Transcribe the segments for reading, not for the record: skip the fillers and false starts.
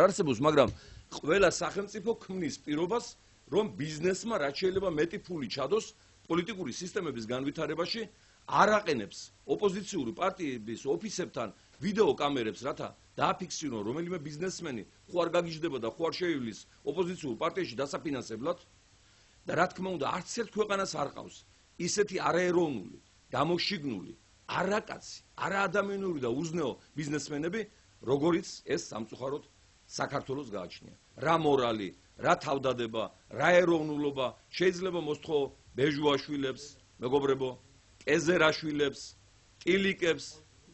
არ არსებობს, მაგრამ ყველა სახელმწიფო ქმნის პირობას, რომ ბიზნესმა რაც შეიძლება მეტი ფული ჩადოს პოლიტიკური სისტემების განვითარებაში, არ აყენებს ოპოზიციური პარტიების ოფისებთან ვიდეო კამერებს, რათა დააფიქსირონ რომელიმე ბიზნესმენი ხო არ გაგიჟდება და ხო არ შეივლის ოპოზიციურ პარტიაში დასაფინანსებლად და რა თქმა უნდა არც ერთ ქვეყანას არ ყავს ისეთი არაეროვნული, დამოშიგნული, არაკაცი, არაადამიანური და უზნეო ბიზნესმენები, როგორიც ეს სამწუხაროდ საქართველოს გააჩნია. რა მორალი, რა თავდადება, რა ეროვნულობა შეიძლება მოსთხოვ ბეჟუაშვილებს, მეგობრებო, კეზერაშვილებს, კილიკებს,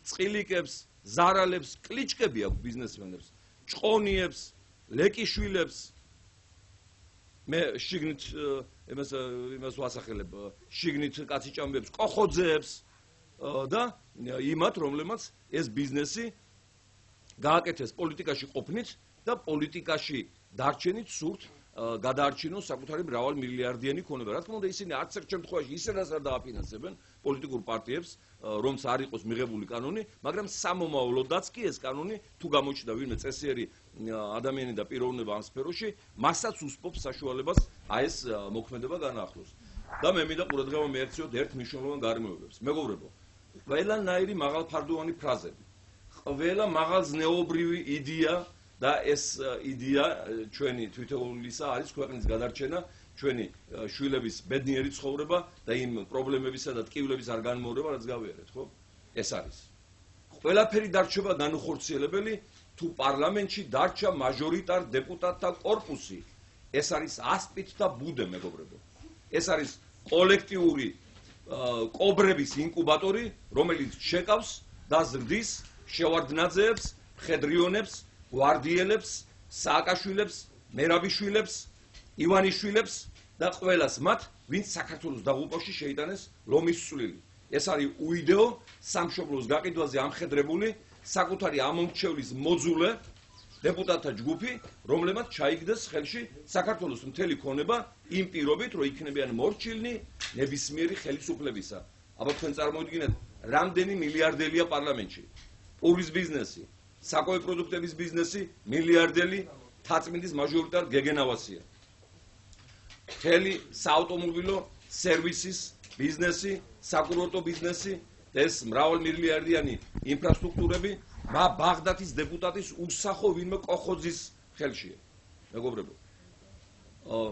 წყილიკებს, ზარალებს, კლიჩკები აქვს ბიზნესმენებს, ჭყონიებს, ლეკიშვილებს. მე შიგნით იმას ვასახელებ, შიგნით კაციჭამბებს, კოხოძეებს და იმათ, რომლებმაც ეს ბიზნესი გააკეთეს პოლიტიკაში ყოფნით და პოლიტიკაში დარჩენით სურთ გადაარჩინოს საკუთარი მრავალმილიარდიანი ქონება. რა თქმა უნდა, ისინი არც ერთ შემთხვევაში ისედაც არ დააფინანსებენ პოლიტიკურ პარტიებს, რომც არ იყოს მიღებული კანონი, მაგრამ სამომავლოდაც კი ეს კანონი თუ გამოჩნდა ვინმე წესიერი ადამიანი და პიროვნება ამ სფეროში, მასაც უსპობს საშუალებას აი ეს მოქმედება განაახლოს. და მე მინდა ყურადღება მიექციოთ ერთ მნიშვნელოვან გარემოებებს. მეგობრებო, ყველანაირი მაღალფარდოვანი ფრაზები, ყველა მაღალზნეობრივი იდეა და ეს იდეა ჩვენი თვითეულისა არის ქვეყნის გადარჩენა, ჩვენი შვილების ბედნიერი ცხოვრება და იმ პრობლემებისა და ტკივილების არ განმეორება, რაც გავიარეთ, ხო? ეს არის. ყველაფერი დარჩება განუხორციელებელი, თუ პარლამენტში დარჩა მაჟორიტარ დეპუტატთა კორპუსი. ეს არის ასპით და ბუდე, მეგობრებო. ეს არის კოლექტიური კობრების ინკუბატორი, რომელიც შეკავს და ზრდის შევარდნაძეებს, მხედრიონებს, გვარდიელებს, სააკაშვილებს, მერაბიშვილებს, ივანიშვილებს და ყველას მათ, ვინც საქართველოს დაღუპვაში შეიტანეს ლომის წვლილი. ეს არის უიდეო სამშობლოს გაყიდვაზე ამხედრებული საკუთარი ამომრჩევლის მოძულე დეპუტატთა ჯგუფი, რომლებმაც ჩაიგდეს ხელში საქართველოს მთელი ქონება იმ პირობით, რომ იქნებიან მორჩილნი ნებისმიერი ხელისუფლებისა. აბა თქვენ წარმოიდგინეთ, რამდენი მილიარდელია პარლამენტში. პურის ბიზნესი, საკუთარი პროდუქტების ბიზნესი, მილიარდელი თაწმინდის მაჟორიტარ გეგენავასია. მთელი საავტომობილო სერვისის ბიზნესი, საკურორტო ბიზნესი, ეს მრავალმილიარდიანი ინფრასტრუქტურები ბაღდათის დეპუტატის უსახო ვინმე კოხოძის ხელშია. მეგობრებო,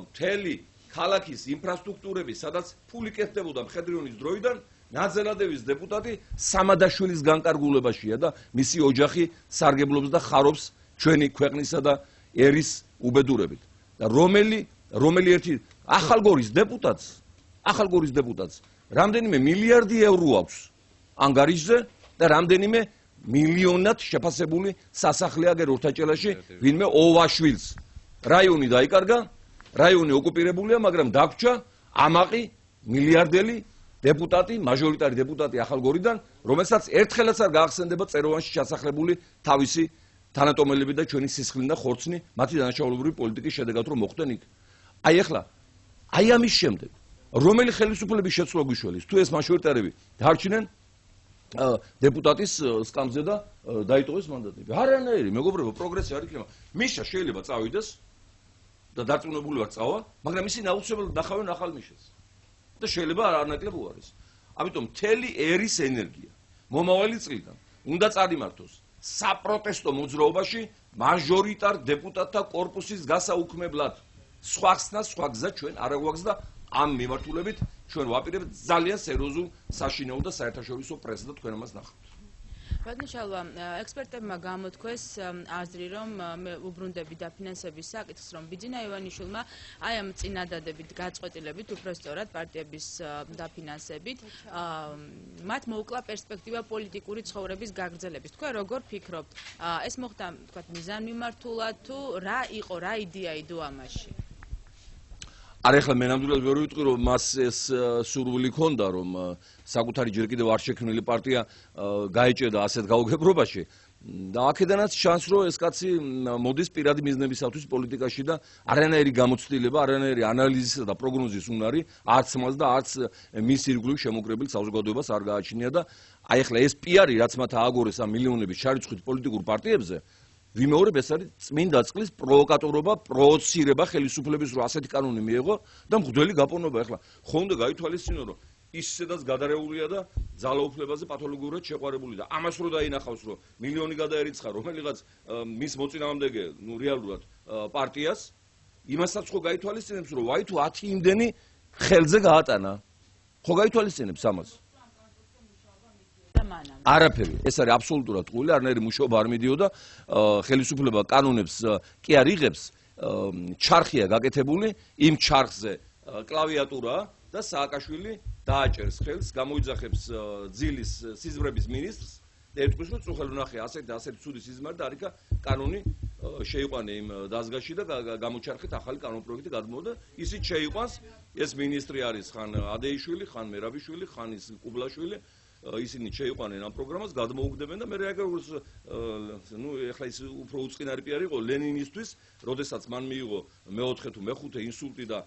მთელი ქალაქის ინფრასტრუქტურები, სადაც ფული კეთდებოდა მხედრიონის დროიდან, ნაძელადევის დეპუტატი სამადაშვილის განკარგულებაშია და მისი ოჯახი სარგებლობს და ხარობს ჩვენი ქვეყნისა და ერის უბედურებით. და რომელი ერთი ახალგორის დეპუტატს რამდენიმე მილიარდი ევრო აქვს ანგარიშზე და რამდენიმე მილიონად შეფასებული სასახლე აგერ ორთაჭელაში ვინმე ოვაშვილს. რაიონი დაიკარგა, რაიონი ოკუპირებულია, მაგრამ დაგვრჩა ამაყი მილიარდელი დეპუტატი, მაჟორიტარი დეპუტატი ახალგორიდან, რომელსაც ერთხელაც არ გაახსენდება წეროვანში ჩასახლებული თავისი თანატომელები და ჩვენი სისხლი და ხორცნი მათი დანაშაულებრივი პოლიტიკის შედეგად რომ მოხდნენ იქ. აი ახლა, აი ამის შემდეგ, რომელი ხელისუფლების შეცვლა გვიშველის, თუ ეს მაჟორიტარები დარჩნენ დეპუტატის სკამზე და დაიტოვეს მანდატები. არანაირი, მეგობრებო, პროგრესი არ იქნება. მიშა შეიძლება წავიდეს და დარწმუნებული ვარ წავა, მაგრამ ისინი აუცილებლად ნახავენ ახალ მიშას. და შეიძლება არანაკლებ უარეს. ამიტომ მთელი ერის ენერგია მომავალი წლიდან უნდა წარიმართოს საპროტესტო მოძრაობაში მაჟორიტარ დეპუტატთა კორპუსის გასაუქმებლად. სხვა ხსნა, სხვა გზა ჩვენ არ გვაქვს და ამ მიმართულებით ჩვენ ვაპირებთ ძალიან სერიოზულ საშინაო და საერთაშორისო პრესს და თქვენ ამას ნახავთ. ბატონშალვა, ექსპერტებმა გამოთქვეს აზრი, რომ უბრუნდები დაფინანსების საკითხს, რომ ბიძინა ივანიშვილმა აი ამ წინადადებით გაწყვეტილებით, უბრალოდ პარტიების დაფინანსებით, მათ მოუკლა პერსპექტივა პოლიტიკური ცხოვრების გაგრძელების. თქვენ როგორ ფიქრობთ, ეს მოხდა, თქვათ, მიზანმიმართულად თუ რა იყო, რა იდეა იდო ამაში? არ ეხლა მე ნამდვილად ვერ ვიტყვი რომ მას ეს სურვილი ქონდა რომ საკუთარი ჯერ კიდევ არ შექმნილი პარტია გაეჭედა ასეთ გაუგებრობაში და აქედანაც ჩანს რომ ეს კაცი მოდის პირადი მიზნებისათვის პოლიტიკაში და არანაირი გამოცდილება, არანაირი ანალიზისა და პროგნოზის უნარი არც მას და არც მის ირგვლივ შემოკრებილ საზოგადოებას არ გააჩნია და აი ახლა ეს პიარი რაც მათ ააგორეს ამ მილიონების ჩარიცხვის პოლიტიკურ პარტიებზე ვიმეორებ, ეს არის წმინდა წყლის პროვოკატორობა, პროვოცირება ხელისუფლების რო ასეთი კანონი მიეღო და მღვდელი გაპოვნობა. ეხლა ხომ უნდა გაითვალისწინო, რომ ის სადაც გადარეულია და ძალაუფლებაზე პათოლოგიურად შეყვარებული და ამას რო დაინახავს, რომ მილიონი გადაერიცხა რომელიღაც მის მოწინააღმდეგე, რეალურად პარტიას, იმასაც ხო გაითვალისწინებს, რომ ვაი თუ 10 იმდენი ხელზე გაატანა. ხო გაითვალისწინებს ამას? არაფერი, ეს არის აბსოლუტურად ტყუილი, არანაირი მუშაობა არ მიდიოდა, ხელისუფლება კანონებს კი არ იღებს, ჩარხია გაკეთებული, იმ ჩარხზე კლავიატურაა და სააკაშვილი დააჭერს ხელს, გამოიძახებს ძილის სიზმრების მინისტრს და ეთქვის, რომ წუხელ ვნახე ასეთი ცუდი სიზმარი და არიქა კანონი შეიყვანე იმ დაზგაში და გამოჩარხეთ ახალი კანონპროექტი გადმოვიდა. ისიც შეიყვანს, ეს მინისტრი არის ხან ადეიშვილი, ხან მერაბიშვილი, ხან ის კუბლაშვილი. ისინი შეიყვანენ ამ პროგრამას, გადმოუგდებენ და მე რეაგირებს, ეხლა ის უფრო უწყინარი პიარი იყო ლენინისტვის, როდესაც მან მიიღო მეოთხე თუ მეხუთე ინსულტი და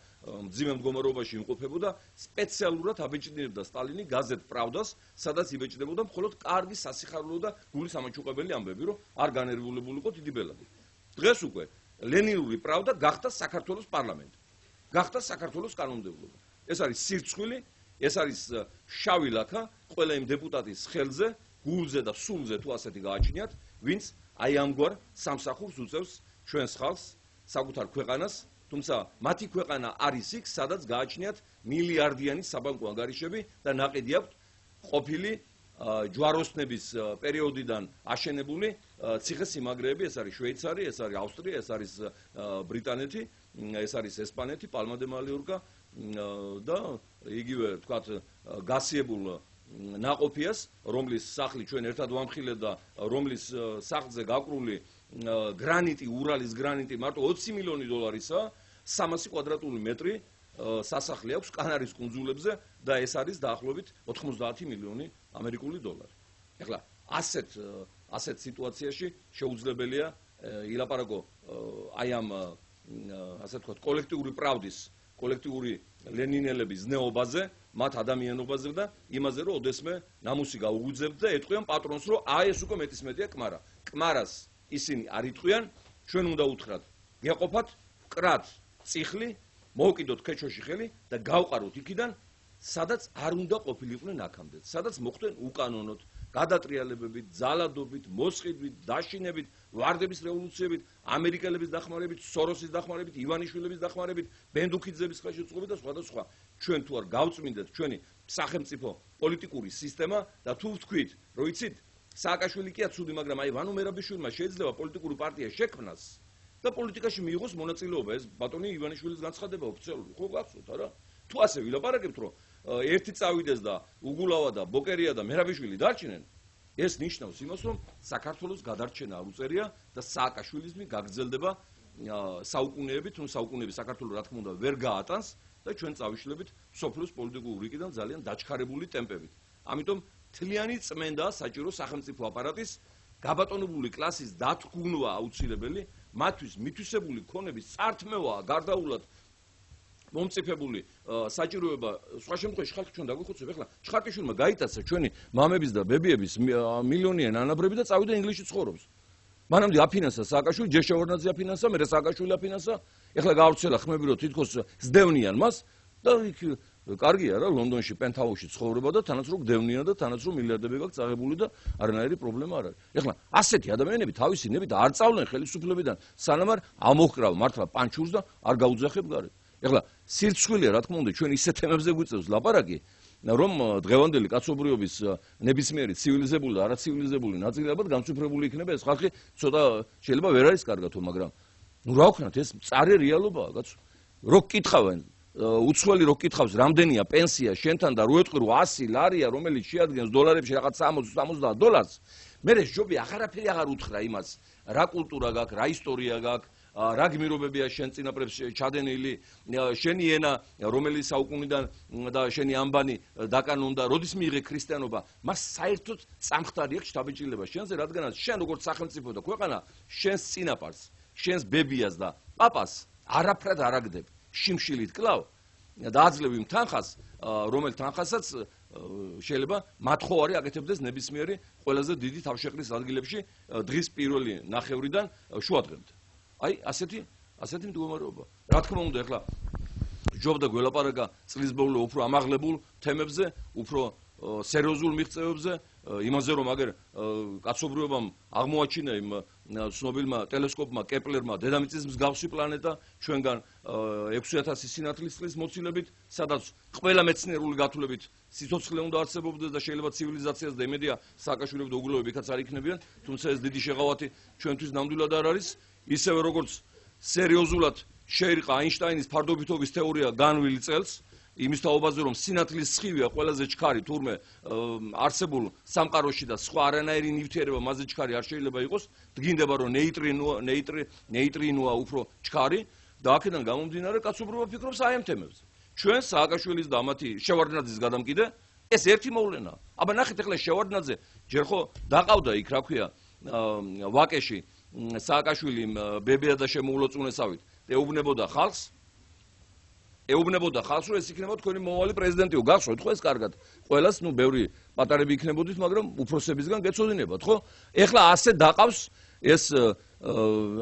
მძიმე მდგომარეობაში იმყოფებოდა, სპეციალურად აბეჭდებოდა სტალინი გაზეთ პრავდას, სადაც იბეჭდებოდა მხოლოდ კარგი სასიხარულო და გულის ამაჩუყებელი ამბები, რომ არ განერვიულებულიყო დიდი ბელადი. დღეს უკვე ლენინური პრავდა გახდა საქართველოს პარლამენტი, გახდა საქართველოს კანონმდებლობა. ეს არის სირცხვილი, ეს არის შავი ლაქა ყველა იმ დეპუტატის ხელზე, გულზე და სულზე თუ ასეთი გააჩნიათ, ვინც აი ამგვარ სამსახურს უწევს ჩვენს ხალხს, საკუთარ ქვეყანას, თუმცა მათი ქვეყანა არის იქ, სადაც გააჩნიათ მილიარდიანი საბანკო ანგარიშები და ნაყიდი აქვთ ყოფილი ჯვაროსნების პერიოდიდან აშენებული ციხესიმაგრეები, ეს არის შვეიცარი, ეს არის ავსტრია, ეს არის ბრიტანეთი, ეს არის ესპანეთი, პალმა დე მალიორკა და იგივე თქვათ გასიებულ ნაყოფიას, რომლის სახლი ჩვენ ერთად ვამხილეთ და რომლის სახლზე გაკრული გრანიტი, ურალის გრანიტი მარტო 20 მილიონი დოლარისაა, 300 კვადრატული მეტრი სასახლე აქვს კანარის კუნძულებზე და ეს არის დაახლოებით 90 მილიონი ამერიკული დოლარი. ეხლა ასეთ სიტუაციაში შეუძლებელია ილაპარაკო აი ამ ასე ვთქვათ კოლექტიური პრავდის, კოლექტიური ლენინელების ზნეობაზე, მათ ადამიანობაზე და იმაზე, რომ ოდესმე ნამუსი გაუღვიძებთ და ეტყვიან პატრონს, რომ აი ეს უკვე მეტის მეტია კმარა. კმარას ისინი არ იტყვიან, ჩვენ უნდა უთხრათ, გეყოფათ, ვკრათ წიხლი, მოვკიდოთ ქეჩოში ხელი და გავყაროთ იქიდან, სადაც არ უნდა ყოფილიყვნენ აქამდე, სადაც მოხდნენ უკანონოდ, გადატრიალებებით, ძალადობით, მოსყიდვით, დაშინებით, ვარდების რევოლუციებით, ამერიკელების დახმარებით, სოროსის დახმარებით, ივანიშვილების დახმარებით, ბენდუქიძების ხელშეწყობით და სხვა და სხვა. ჩვენ თუ არ გავწმინდეთ ჩვენი სახელმწიფო პოლიტიკური სისტემა და თუ ვთქვით, რომ იცით, სააკაშვილი კია ცუდი, მაგრამ აი ვანო მერაბიშვილმა შეიძლება პოლიტიკური პარტია შექმნას და პოლიტიკაში მიიღოს მონაწილეობა, ეს ბატონი ივანიშვილის განცხადება ოფიციალური, ხო გახსოვთ არა? თუ ასე ვილაპარაკებთ, რომ ერთი წავიდეს და უგულავა და ბოკერია და მერაბიშვილი დარჩნენ, ეს ნიშნავს იმას, რომ საქართველოს გადარჩენა არ უწერია და სააკაშვილიზმი გაგრძელდება საუკუნეებით, თუ საუკუნეები საქართველოს რა თქმა უნდა ვერ გაატანს და ჩვენ წავიშლებით სოფლის პოლიტიკურ რიგიდან ძალიან დაჩქარებული ტემპებით. ამიტომ თლიანი წმენდა საჭირო სახელმწიფო აპარატის გაბატონებული კლასის დათქმვა აუცილებელი, მათთვის მითვისებული ქონების წართმევაა გარდაულად მომწიფებული საჭიროება, სხვა შემთხვევაში ხალხი ჩვენ დაგვიხოცებ, ეხლა ჩხარტიშვილმა გაიტაცა ჩვენი მამების და ბებიების მილიონიანი ანაბრები და წავიდა ინგლისში ცხოვრობს. მანამდე აფინანსა სააკაშვილი, ჯეშევარნაძე აფინანსა, მერე სააკაშვილი აფინანსა, ეხლა გაავრცელა ხმები, რომ თითქოს სდევნიან მას და იქ კარგია რა, ლონდონში პენტჰაუსში ცხოვრება და თანაც რომ გდევნიან და თანაც რომ მილიარდები გაქვს წაღებული და არანაირი პრობლემა არ არის. ეხლა ასეთი ადამიანები თავისი ნებით არ წავლენ ხელისუფლებიდან, სანამ არ ამოჰკრავ მართლა პანჩურს და არ გაუძახებ გარეთ. ეხლა სირცხვილია რა თქმა უნდა ჩვენ ისეთ თემებზე გვიწევს ლაპარაკი, რომ დღევანდელი კაცობრიობის ნებისმიერი ცივილიზებული და არაცივილიზებული ნაწილებად განსუფრებული იქნება ეს ხალხი, ცოტა შეიძლება ვერ არის კარგათო, მაგრამ ნუ რა ვქნათ, ეს მწარე რეალობაა, კაცო. რო გკითხავენ, უცხოელი რო გკითხავს, რამდენია პენსია შენთან და რო ეტყვი რომ 100 ლარია, რომელიც შეადგენს დოლარებში რაღაც 60-70 დოლარს, მე ჯობი აღარაფერი აღარ უთხრა იმას, რა კულტურა გაქვს, რა ისტორია გაქვს, რა გმირობებია შენ წინაპრებს ჩადენილი, შენი ენა, რომელიც საუკუნიდან და შენი ამბანი დაკანონდა, როდის მიიღე ქრისტიანობა, მას საერთოდ წამხდარი აქვს შთაბეჭდილება შენზე, რადგანაც შენ როგორც სახელმწიფო და ქვეყანა შენს წინაპარს, შენს ბებიას და პაპას არაფრად არ აგდებ. შიმშილით კლავ და აძლევ იმ თანხას, რომელ თანხასაც შეიძლება მათხოვარი აკეთებდეს ნებისმიერი ყველაზე დიდი თავშეყრის ადგილებში დღის პირველი ნახევრიდან შუადღემდე. აი ასეთი მდგომარეობა. რა თქმა უნდა, ეხლა ჯობდა გველაპარაკა წლის ბოლო უფრო ამაღლებულ თემებზე, უფრო სერიოზულ მიღწევებზე, იმაზე რომ აგერ კაცობრიობამ აღმოაჩინა იმ ცნობილმა ტელესკოპმა კეპლერმა დედამიწის მსგავსი პლანეტა ჩვენგან 6000 სინათლის წლის მოცილებით, სადაც ყველა მეცნიერული გათვლებით სიცოცხლე უნდა არსებობდეს და შეიძლება ცივილიზაციას და იმედია სააკაშვილები და უგულოები იქაც არ იქნებიან, თუმცა ეს დიდი შეღავათი ჩვენთვის ნამდვილად არ არის, ისევე როგორც სერიოზულად შეირყა აინშტაინის ფარდობითობის თეორია განვლილ წელს, იმის თაობაზე რომ სინათლის სხივია ყველაზე ჩქარი თურმე არსებულ სამყაროში და სხვა არანაირი ნივთიერება მასზე ჩქარი არ შეიძლება იყოს, დგინდება რომ ნეიტრინოა უფრო ჩქარი და აქედან გამომდინარე კაცობრიობა ფიქრობს აი ამ თემებზე. ჩვენ სააკაშვილის და მათი შევარდნაძის გადამკიდე ეს ერთი მოვლენაა. აბა ნახეთ ახლა შევარდნაძე ჯერ ხო დაყავდა იქ რა ქვია ვაკეში სააკაშვილი ბებია და შემოულოწუნესავით ეუბნებოდა ხალხს რომ ეს იქნება თქვენი მომავალი პრეზიდენტიო. გახსოვთ ხო ეს კარგად? ყველას ბევრი პატარები იქნებოდით, მაგრამ უფროსებისგან გეცოდინებათ, ხო? ეხლა ასე დაყავს ეს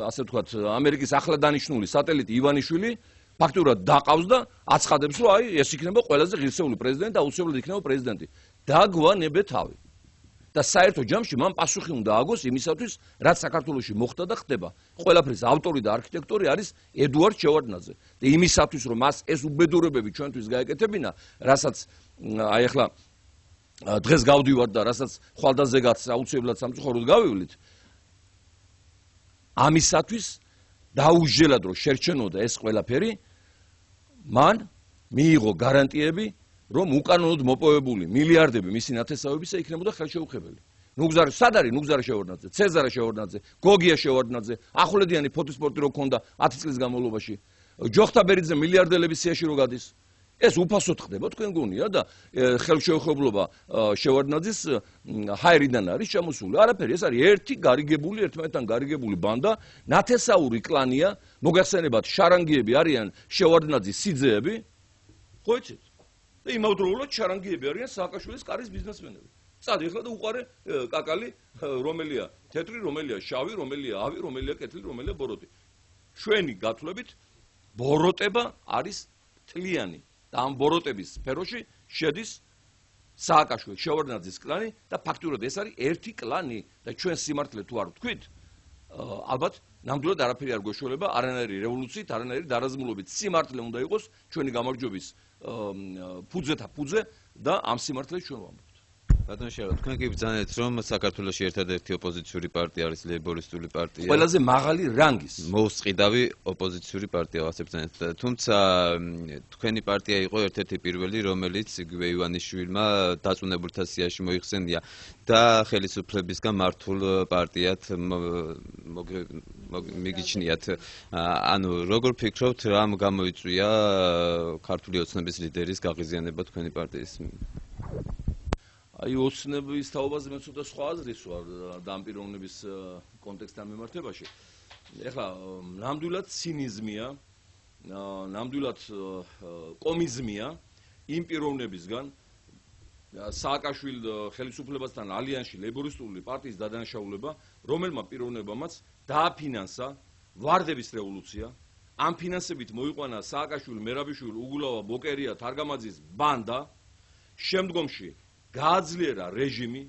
ასე ვთქვათ ამერიკის ახლა დანიშნული სატელიტი ივანიშვილი ფაქტურად დაყავს და აცხადებს, რომ აი ეს იქნება ყველაზე ღირსეული პრეზიდენტი, აუცილებლად იქნება პრეზიდენტი. დაგვანებე თავი. და საერთო ჯამში მან პასუხი უნდა ააგოს იმისათვის, რაც საქართველოში მოხდა და ხდება. ყველაფრის ავტორი და არქიტექტორი არის ედუარდ შევარდნაძე. და იმისათვის, რომ მას ეს უბედურებები ჩვენთვის გაეკეთებინა, რასაც აი ახლა დღეს გავდივართ და რასაც ხვალდაზეგაც აუცილებლად სამწუხაროდ გავივლით, ამისათვის დაუჟელად რომ შერჩენოდა ეს ყველაფერი, მან მიიღო გარანტიები რომ უკანონოდ მოპოვებული მილიარდები მისი ნათესავებისა იქნებოდა ხელშეუხებელი. ნუგზარ სად არის ნუგზარ შევარდნაძე, ცეზარა შევარდნაძე, გოგია შევარდნაძე, ახვლედიანი ფოტოსპორტი რო ქონდა 10 წლის განმავლობაში. ჯოხტაბერიძე მილიარდელების სიაში რო გადის. ეს უფასოდ ხდება თქვენ გონია და ხელშეუხებლობა შევარდნაძის ჰაერიდან არის ჩამოსული. არაფერი, ეს არის ერთი გარიგებული, ერთმანეთთან გარიგებული ბანდა, ნათესაური კლანია, მოგახსენებათ შარანგიები არიან შევარდნაძის სიძეები. ხო იცით? და იმავდროულად შარანგიები არიან სააკაშვილის კარის ბიზნესმენები. წადი ახლა და უყარე კაკალი, რომელია თეთრი, რომელია შავი, რომელია ავი, რომელია კეთილი, რომელია ბოროტი. ჩვენი გათვლებით ბოროტება არის თლიანი და ამ ბოროტების სფეროში შედის სააკაშვილის, შევარდნაძის კლანი და ფაქტურად ეს არის ერთი კლანი და ჩვენ სიმართლე თუ არ ვთქვით, ალბათ ნამდვილად არაფერი არ გვეშველება, არანაირი რევოლუციით, არანაირი დარაზმულობით. სიმართლე უნდა იყოს ჩვენი გამარჯვების ფუძეთა ფუძე და ამ სიმართლეს ჩვენ ვამბობთ. ბატონო შევარდ, თქვენ კი ბრძანეთ, რომ საქართველოში ერთადერთი ოპოზიციური პარტია არის ლეიბორისტული პარტია. ყველაზე მაღალი რანგის. მოუსყიდავი ოპოზიციური პარტია ასე ბრძანეთ. თუმცა თქვენი პარტია იყო ერთ-ერთი პირველი, რომელიც იგივე ივანიშვილმა დაწუნებულთა სიაში მოიხსენია და ხელისუფლებისგან მართულ პარტიად მიგიჩნიათ. ანუ როგორ ფიქრობთ, რამ გამოიწვია ქართული ოცნების ლიდერის გაღიზიანება თქვენი პარტიის? აი ოცნების თაობაზე მე ცოტა სხვა აზრის ვარ და ამ პიროვნების კონტექსტთან მიმართებაში. ეხლა ნამდვილად ცინიზმია, ნამდვილად კომიზმია იმ პიროვნებისგან სააკაშვილ ხელისუფლებასთან ალიანსში ლეიბორისტული პარტიის დადანაშაულება, რომელმა პიროვნებამაც დააფინანსა ვარდების რევოლუცია. ამ ფინანსებით მოიყვანა სააკაშვილი, მერაბიშვილი, უგულავა, ბოკერია, თარგამაძის ბანდა. შემდგომში გააძლიერა რეჟიმი,